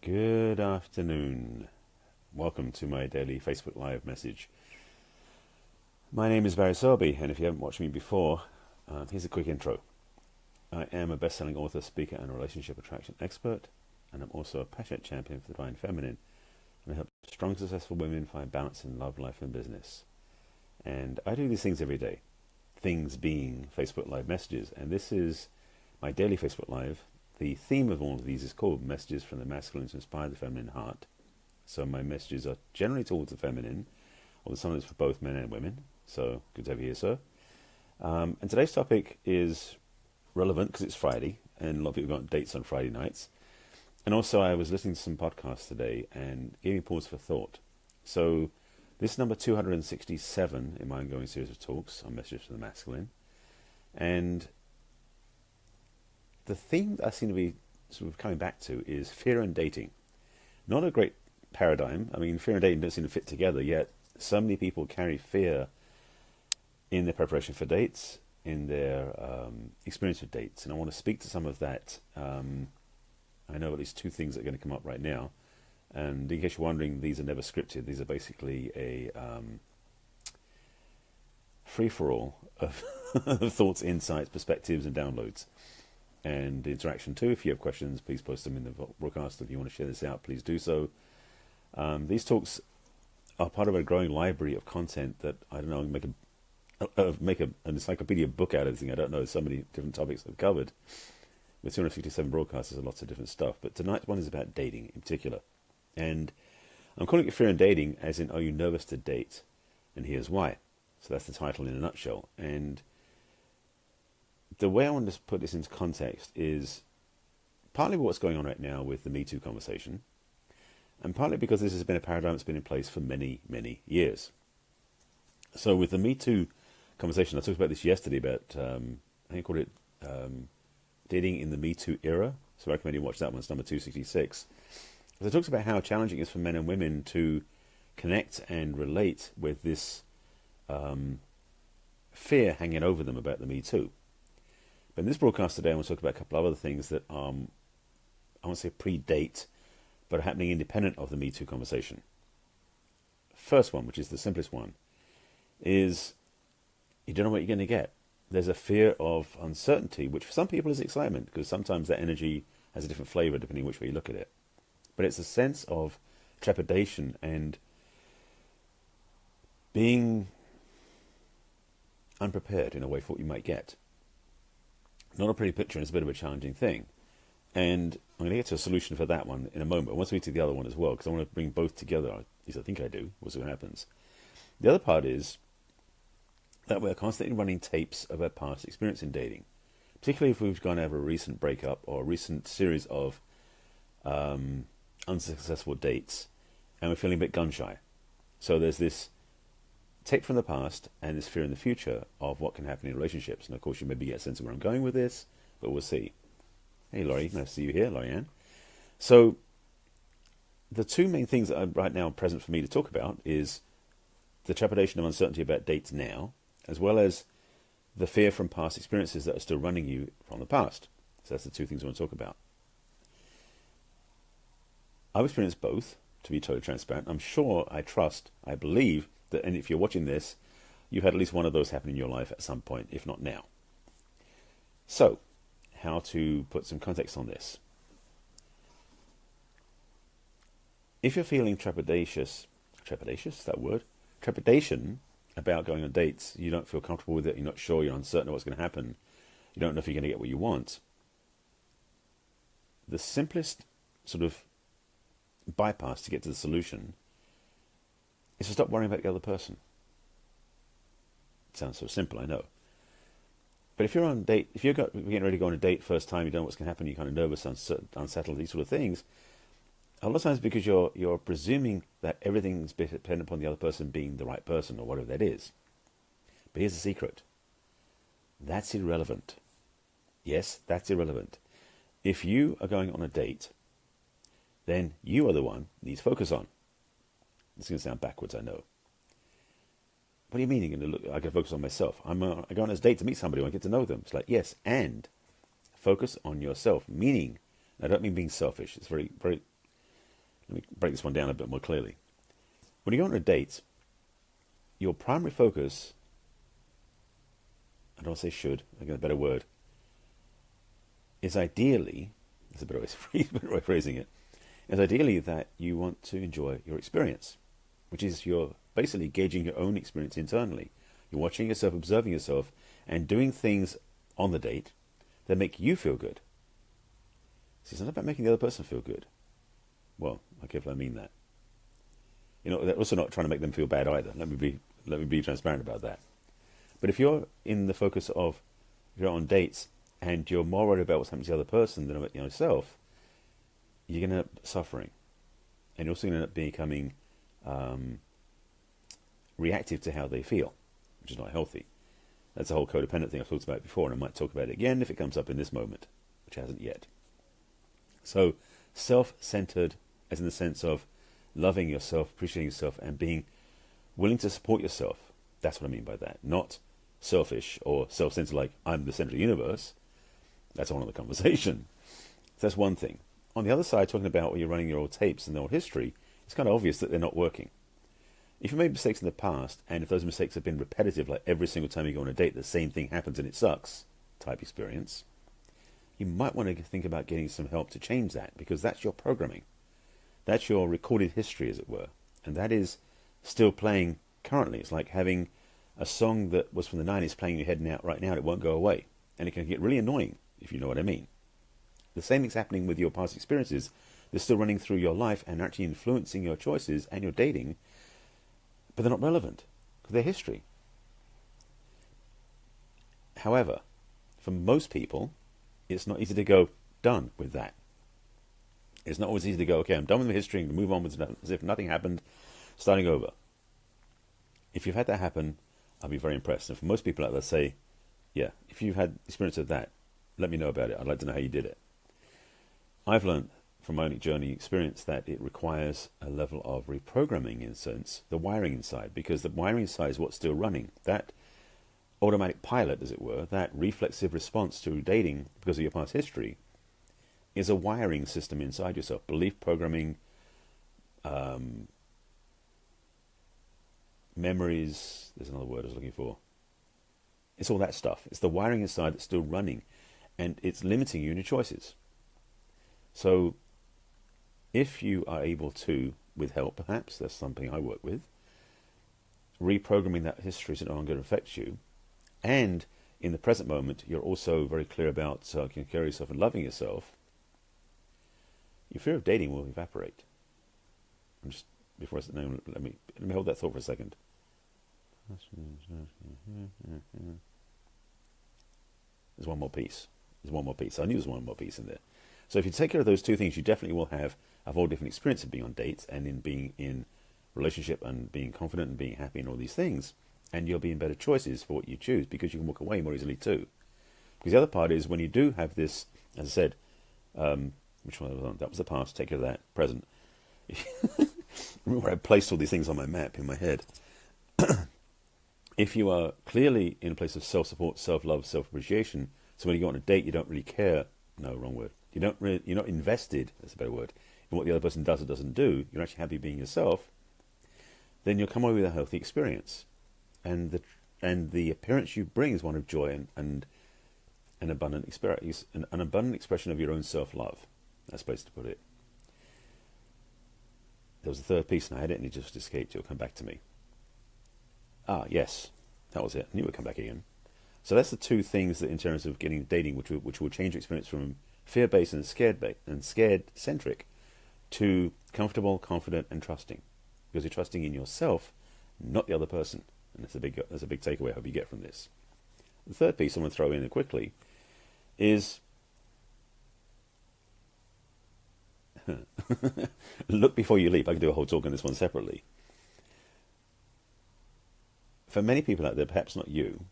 Good afternoon. Welcome to my daily Facebook Live message. My name is Barry Selby, and if you haven't watched me before, here's a quick intro. I am a best-selling author, speaker, and relationship attraction expert, and I'm also a passionate champion for the divine feminine, and I help strong, successful women find balance in love, life, and business. And I do these things every day, things being Facebook Live messages, and this is my daily Facebook Live. The theme of all of these is called Messages from the Masculine to Inspire the Feminine Heart. So my messages are generally towards the feminine, although sometimes for both men and women. So good to have you here, sir. And today's topic is relevant because it's Friday, and a lot of people got dates on Friday nights. And also I was listening to some podcasts today and gave me pause for thought. So this is number 267 in my ongoing series of talks on Messages from the Masculine. And the theme that I seem to be sort of coming back to is fear and dating. Not a great paradigm. I mean, fear and dating don't seem to fit together, yet so many people carry fear in their preparation for dates, in their experience with dates. And I want to speak to some of that. I know at least two things that are going to come up right now. And in case you're wondering, these are never scripted. These are basically a free-for-all of thoughts, insights, perspectives, and downloads. And interaction too. If you have questions, please post them in the broadcast. If you want to share this out, please do so. These talks are part of a growing library of content that, I don't know, make an encyclopedia book out of this thing. I don't know, so many different topics I've covered. With 267 broadcasts, there's lots of different stuff. But tonight's one is about dating in particular. And I'm calling it Fear and Dating, as in, are you nervous to date? And here's why. So that's the title in a nutshell. And the way I want to put this into context is partly what's going on right now with the Me Too conversation, and partly because this has been a paradigm that's been in place for many, many years. So with the Me Too conversation, I talked about this yesterday about, I think I called it Dating in the Me Too Era. So I recommend you watch that one. It's number 266. So it talks about how challenging it is for men and women to connect and relate with this fear hanging over them about the Me Too. But in this broadcast today, I want to talk about a couple of other things that I won't say predate, but are happening independent of the Me Too conversation. First one, which is the simplest one, is you don't know what you're going to get. There's a fear of uncertainty, which for some people is excitement, because sometimes that energy has a different flavor depending which way you look at it. But it's a sense of trepidation and being unprepared in a way for what you might get. Not a pretty picture, and it's a bit of a challenging thing. And I'm going to get to a solution for that one in a moment. I want to speak to the other one as well, because I want to bring both together. At least I think I do. We'll see what happens. The other part is that we're constantly running tapes of our past experience in dating, particularly if we've gone over a recent breakup or a recent series of unsuccessful dates, and we're feeling a bit gun-shy. So there's this tape from the past and this fear in the future of what can happen in relationships. And of course, you maybe get a sense of where I'm going with this, but we'll see. Hey, Laurie, nice to see you here, Laurie-Ann. So the two main things that are right now present for me to talk about is the trepidation of uncertainty about dates now, as well as the fear from past experiences that are still running you from the past. So that's the two things I want to talk about. I've experienced both, to be totally transparent. I'm sure, I believe, that, and if you're watching this, you've had at least one of those happen in your life at some point, if not now. So, how to put some context on this? If you're feeling trepidation about going on dates, you don't feel comfortable with it, you're not sure, you're uncertain of what's going to happen, you don't know if you're going to get what you want, the simplest sort of bypass to get to the solution is to stop worrying about the other person. It sounds so simple, I know. But if you're on a date, if you're getting ready to go on a date first time, you don't know what's going to happen, you're kind of nervous, unsettled, these sort of things, a lot of times because you're presuming that everything's dependent upon the other person being the right person or whatever that is. But here's the secret. That's irrelevant. Yes, that's irrelevant. If you are going on a date, then you are the one needs focus on. This is going to sound backwards, I know. What do you mean you're going to look? I can focus on myself. I go on this date to meet somebody. I get to know them. It's like, yes, and focus on yourself. Meaning, I don't mean being selfish. It's very, very Let me break this one down a bit more clearly. When you go on a date, your primary focus, I don't want to say should, I get a better word, is ideally, that's a better way of phrasing it, is ideally that you want to enjoy your experience, which is you're basically gauging your own experience internally. You're watching yourself, observing yourself, and doing things on the date that make you feel good. See, it's not about making the other person feel good. Well, okay, if I mean that. They're also not trying to make them feel bad either. Let me be transparent about that. But if you're in the focus of, if you're on dates and you're more worried about what's happening to the other person than about yourself, you're going to end up suffering. And you're also going to end up becoming reactive to how they feel, which is not healthy. That's a whole codependent thing I've talked about before, and I might talk about it again if it comes up in this moment, which hasn't yet. So, self-centered, as in the sense of loving yourself, appreciating yourself, and being willing to support yourself. That's what I mean by that. Not selfish or self-centered like I'm the center of the universe. That's a whole other conversation. So that's one thing. On the other side, talking about when you're running your old tapes and the old history, it's kind of obvious that they're not working. If you made mistakes in the past, and if those mistakes have been repetitive, like every single time you go on a date, the same thing happens and it sucks, type experience, you might want to think about getting some help to change that, because that's your programming. That's your recorded history, as it were. And that is still playing currently. It's like having a song that was from the 90s playing in your head now, right now, and it won't go away. And it can get really annoying, if you know what I mean. The same thing's happening with your past experiences. They're still running through your life and actually influencing your choices and your dating, but they're not relevant because they're history. However, for most people, it's not easy to go done with that. It's not always easy to go, okay, I'm done with my history and move on as if nothing happened, starting over. If you've had that happen, I'll be very impressed. And for most people out there, say, yeah, if you've had experience of that, let me know about it. I'd like to know how you did it. I've learned from my own journey experience that it requires a level of reprogramming, in a sense, the wiring inside, because the wiring inside is what's still running. That automatic pilot, as it were, that reflexive response to dating because of your past history, is a wiring system inside yourself. Belief programming, memories, there's another word I was looking for. It's all that stuff. It's the wiring inside that's still running, and it's limiting you in your choices. So if you are able to, with help perhaps, that's something I work with, reprogramming that history so no longer affects you, and in the present moment you're also very clear about taking care of yourself and loving yourself, your fear of dating will evaporate. Let me hold that thought for a second. There's one more piece. I knew there was one more piece in there. So if you take care of those two things, you definitely will have a whole different experience of being on dates and in being in relationship and being confident and being happy and all these things. And you'll be in better choices for what you choose, because you can walk away more easily too. Because the other part is when you do have this, as I said, which one was on? That was the past, take care of that. Present. Remember I placed all these things on my map in my head. If you are clearly in a place of self-support, self-love, self-appreciation, so when you go on a date, you don't really care. No, wrong word. You're not invested, that's a better word, in what the other person does or doesn't do. You're actually happy being yourself. Then you'll come away with a healthy experience. And the appearance you bring is one of joy and an abundant experience, an abundant expression of your own self-love. That's the place to put it. There was a third piece and I had it and it just escaped. It'll come back to me. Ah, yes. That was it. I knew it would come back again. So that's the two things that in terms of getting dating, which will change your experience from fear-based and scared-centric to comfortable, confident, and trusting. Because you're trusting in yourself, not the other person. And that's a big takeaway I hope you get from this. The third piece I want to throw in quickly is look before you leap. I can do a whole talk on this one separately. For many people out there, perhaps not you,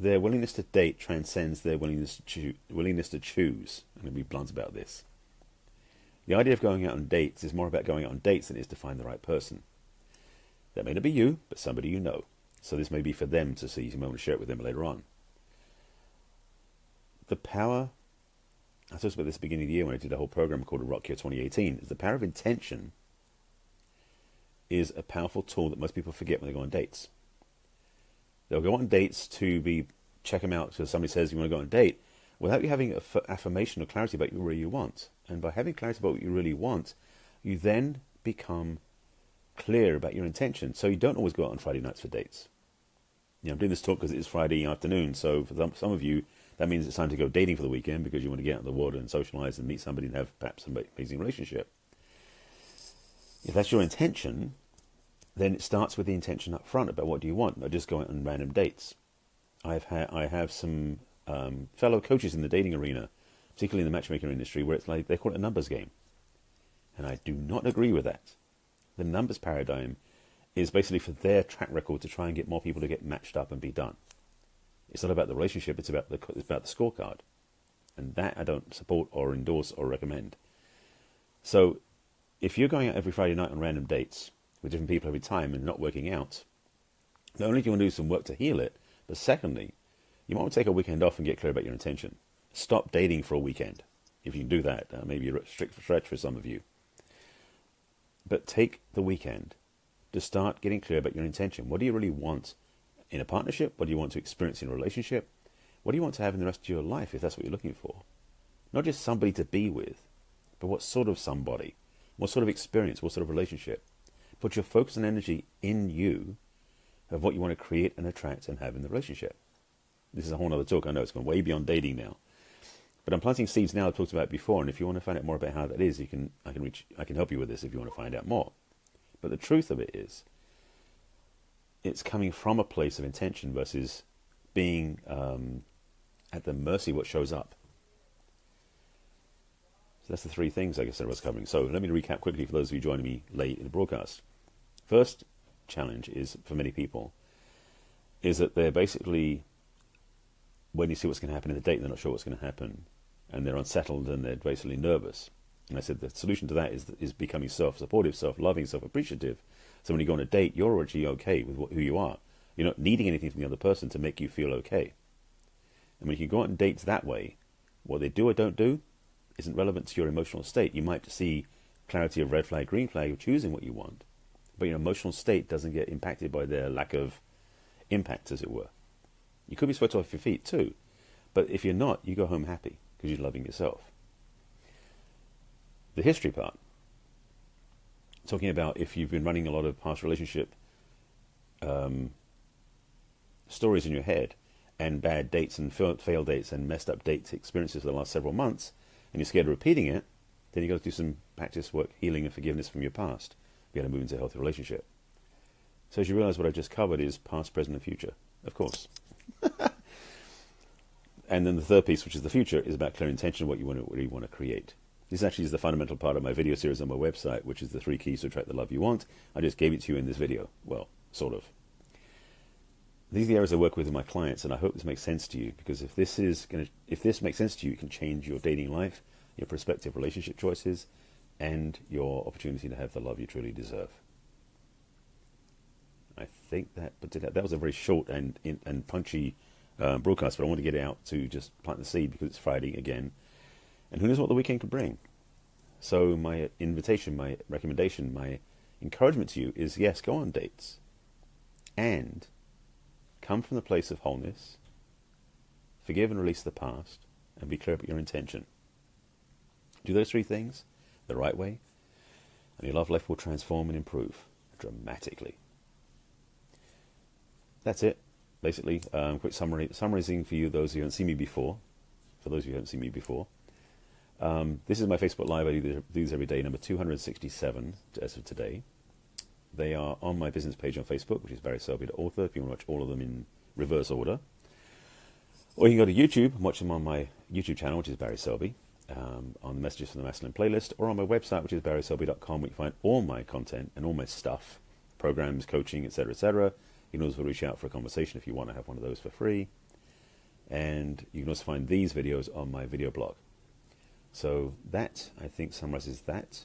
their willingness to date transcends their willingness to choose. I'm going to be blunt about this. The idea of going out on dates is more about going out on dates than it is to find the right person. That may not be you, but somebody you know. So this may be for them to see. You may want to share it with them later on. The power, I talked about this at the beginning of the year when I did a whole program called Rock Year 2018, is the power of intention is a powerful tool that most people forget when they go on dates. They'll go on dates to check them out because somebody says you want to go on a date without you having affirmation or clarity about what you really want. And by having clarity about what you really want, you then become clear about your intention. So you don't always go out on Friday nights for dates. I'm doing this talk because it is Friday afternoon. So for some of you, that means it's time to go dating for the weekend because you want to get out in the world and socialize and meet somebody and have perhaps an amazing relationship. If that's your intention, then it starts with the intention up front about what do you want, not just going on random dates. I have some fellow coaches in the dating arena, particularly in the matchmaking industry, where it's like they call it a numbers game. And I do not agree with that. The numbers paradigm is basically for their track record to try and get more people to get matched up and be done. It's not about the relationship, it's about the scorecard. And that I don't support or endorse or recommend. So if you're going out every Friday night on random dates with different people every time and not working out, not only do you want to do some work to heal it, but secondly, you might want to take a weekend off and get clear about your intention. Stop dating for a weekend. If you can do that, maybe a strict stretch for some of you. But take the weekend to start getting clear about your intention. What do you really want in a partnership? What do you want to experience in a relationship? What do you want to have in the rest of your life if that's what you're looking for? Not just somebody to be with, but what sort of somebody? What sort of experience? What sort of relationship? Put your focus and energy in you of what you want to create and attract and have in the relationship. This is a whole other talk. I know it's gone way beyond dating now. But I'm planting seeds now I've talked about before, and if you want to find out more about how that is, I can help you with this if you want to find out more. But the truth of it is, it's coming from a place of intention versus being at the mercy of what shows up. So that's the three things I guess I was covering. So let me recap quickly for those of you joining me late in the broadcast. First challenge is, for many people, is that they're basically, when you see what's going to happen in the date, they're not sure what's going to happen. And they're unsettled and they're basically nervous. And I said the solution to that is becoming self-supportive, self-loving, self-appreciative. So when you go on a date, you're already okay with who you are. You're not needing anything from the other person to make you feel okay. And when you can go on dates that way, what they do or don't do isn't relevant to your emotional state. You might see clarity of red flag, green flag of choosing what you want. But your emotional state doesn't get impacted by their lack of impact, as it were. You could be swept off your feet too. But if you're not, you go home happy because you're loving yourself. The history part, talking about if you've been running a lot of past relationship stories in your head and bad dates and failed dates and messed up date experiences for the last several months, and you're scared of repeating it, then you've got to do some practice work, healing and forgiveness from your past. You've got to move into a healthy relationship. So as you realize what I just covered is past, present and future, of course. And then the third piece, which is the future, is about clear intention, what you really want to create. This actually is the fundamental part of my video series on my website, which is the 3 keys to attract the love you want. I just gave it to you in this video. Well, sort of. These are the areas I work with my clients, and I hope this makes sense to you, because if this makes sense to you, it can change your dating life, your prospective relationship choices, and your opportunity to have the love you truly deserve. I think that was a very short and punchy broadcast, but I want to get it out to just plant the seed because it's Friday again, and who knows what the weekend could bring. So my invitation, my recommendation, my encouragement to you is, yes, go on dates, and come from the place of wholeness, forgive and release the past, and be clear about your intention. Do those 3 things the right way, and your love life will transform and improve dramatically. That's it. Basically, quick summarizing for you, those who haven't seen me before. For those of you who haven't seen me before, this is my Facebook Live. I do these every day, number 267 as of today. They are on my business page on Facebook, which is Barry Selby, the author, if you want to watch all of them in reverse order. Or you can go to YouTube and watch them on my YouTube channel, which is Barry Selby, on the Messages from the Masculine playlist, or on my website, which is barryselby.com, where you find all my content and all my stuff, programs, coaching, etc., etc. You can also reach out for a conversation if you want to have one of those for free. And you can also find these videos on my video blog. So that, I think, summarizes that.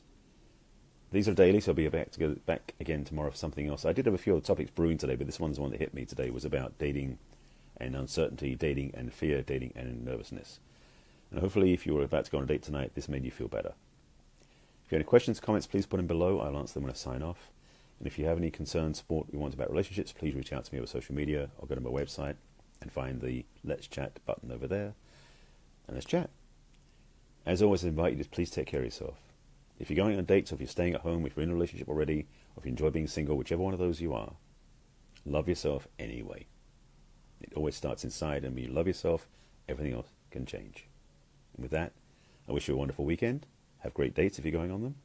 These are daily, so I'll be back again tomorrow for something else. I did have a few other topics brewing today, but this one's the one that hit me today. Was about dating and uncertainty, dating and fear, dating and nervousness. And hopefully, if you were about to go on a date tonight, this made you feel better. If you have any questions, comments, please put them below. I'll answer them when I sign off. And if you have any concern, support you want about relationships, please reach out to me over social media or go to my website and find the Let's Chat button over there. And let's chat. As always, I invite you to please take care of yourself. If you're going on dates, or if you're staying at home, if you're in a relationship already, or if you enjoy being single, whichever one of those you are, love yourself anyway. It always starts inside, and when you love yourself, everything else can change. And with that, I wish you a wonderful weekend. Have great dates if you're going on them.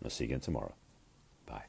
And I'll see you again tomorrow. Bye.